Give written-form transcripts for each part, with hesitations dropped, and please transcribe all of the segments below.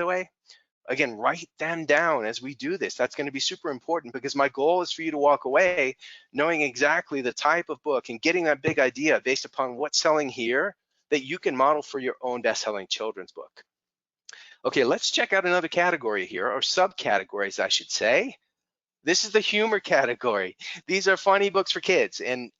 the way? Again, write them down as we do this. That's going to be super important because my goal is for you to walk away knowing exactly the type of book and getting that big idea based upon what's selling here that you can model for your own best-selling children's book. Okay, let's check out another category here, or subcategories, I should say. This is the humor category. These are funny books for kids. And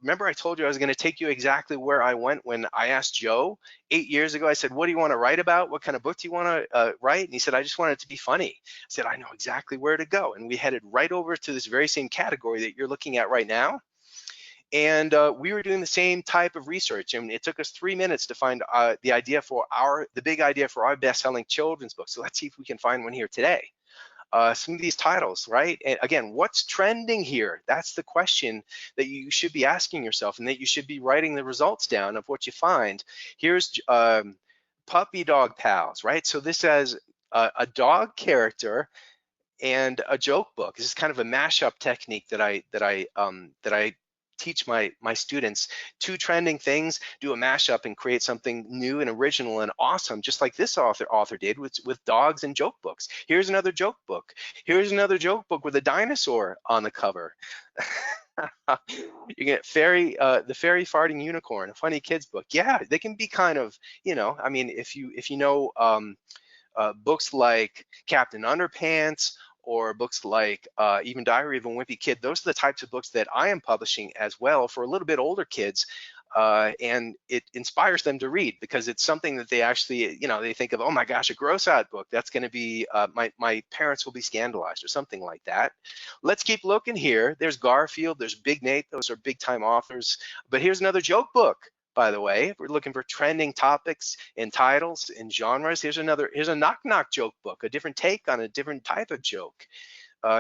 remember I told you I was going to take you exactly where I went when I asked Joe 8 years ago. I said, what do you want to write about? What kind of book do you want to write? And he said, I just want it to be funny. I said, I know exactly where to go. And we headed right over to this very same category that you're looking at right now. And we were doing the same type of research, and it took us 3 minutes to find the big idea for our best-selling children's book. So let's see if we can find one here today. Some of these titles, right? And again, what's trending here? That's the question that you should be asking yourself, and that you should be writing the results down of what you find. Here's Puppy Dog Pals, right? So this has a dog character and a joke book. This is kind of a mashup technique that I teach my students. Two trending things, do a mashup and create something new and original and awesome, just like this author did with dogs and joke books. Here's another joke book. Here's another joke book with a dinosaur on the cover. You get the fairy farting unicorn, a funny kids book. Yeah, they can be kind of, I mean, if you know books like Captain Underpants, or books like even Diary of a Wimpy Kid. Those are the types of books that I am publishing as well for a little bit older kids, and it inspires them to read because it's something that they actually, they think of, oh my gosh, a gross out book. That's going to be, my parents will be scandalized or something like that. Let's keep looking here. There's Garfield, there's Big Nate. Those are big time authors. But here's another joke book. By the way, if we're looking for trending topics and titles and genres, here's a knock knock joke book, a different take on a different type of joke.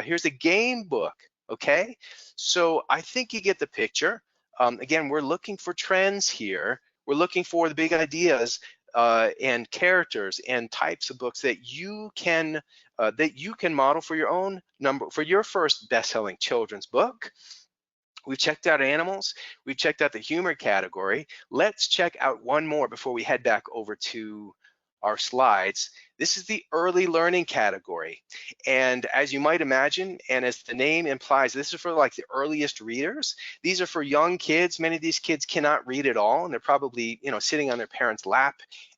Here's a game book, okay? So I think you get the picture. Again, we're looking for trends here. We're looking for the big ideas and characters and types of books that you can model for your first best-selling children's book. We've checked out animals. We've checked out the humor category. Let's check out one more before we head back over to our slides. This is the early learning category. And as you might imagine, and as the name implies, this is for like the earliest readers. These are for young kids. Many of these kids cannot read at all, and they're probably, sitting on their parents' lap,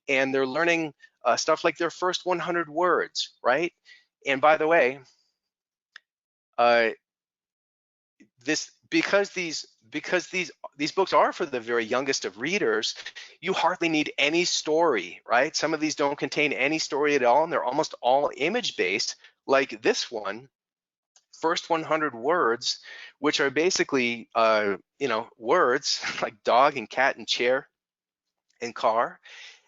and they're learning stuff like their first 100 words, right? And by the way, because these books are for the very youngest of readers, you hardly need any story, right? Some of these don't contain any story at all, and they're almost all image-based, like this one, First 100 Words, which are basically, words like dog and cat and chair and car,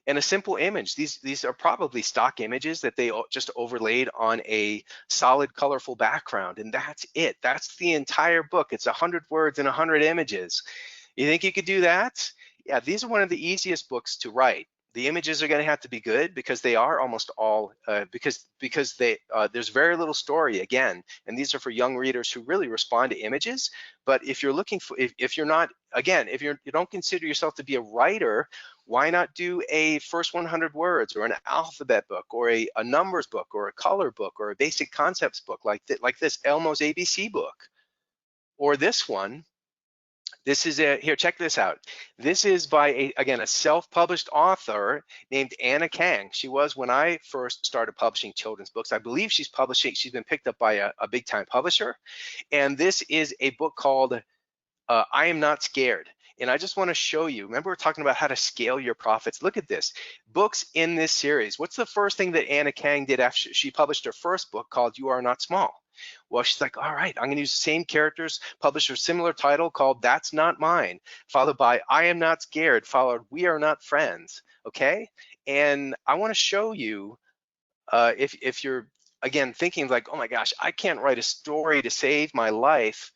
and a simple image. These are probably stock images that they just overlaid on a solid, colorful background, and that's it. That's the entire book. It's 100 words and 100 images. You think you could do that? Yeah, these are one of the easiest books to write. The images are going to have to be good because they are almost all because there's very little story again, and these are for young readers who really respond to images. But if you're looking for, if you're not, again, if you don't consider yourself to be a writer, why not do a first 100 words or an alphabet book or a numbers book or a color book or a basic concepts book like this Elmo's ABC book, or this one. This is here, check this out. This is by a self-published author named Anna Kang. She was when I first started publishing children's books. I believe she's been picked up by a big time publisher. And this is a book called I Am Not Scared. And I just want to show you, remember we're talking about how to scale your profits. Look at this, books in this series. What's the first thing that Anna Kang did after she published her first book called You Are Not Small? Well, she's like, all right, I'm going to use the same characters, publish a similar title called That's Not Mine, followed by I Am Not Scared, followed We Are Not Friends, okay? And I want to show you, if you're, again, thinking like, oh my gosh, I can't write a story to save my life,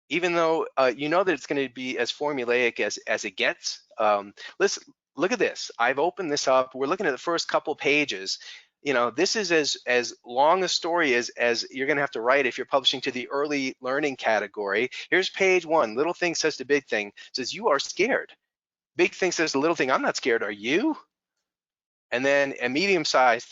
even though you know that it's going to be as formulaic as it gets. Listen, look at this. I've opened this up. We're looking at the first couple pages. This is as long a story as you're going to have to write if you're publishing to the early learning category. Here's page 1. Little thing says to big thing, says you are scared. Big thing says to little thing, I'm not scared. Are you? And then a medium-sized thing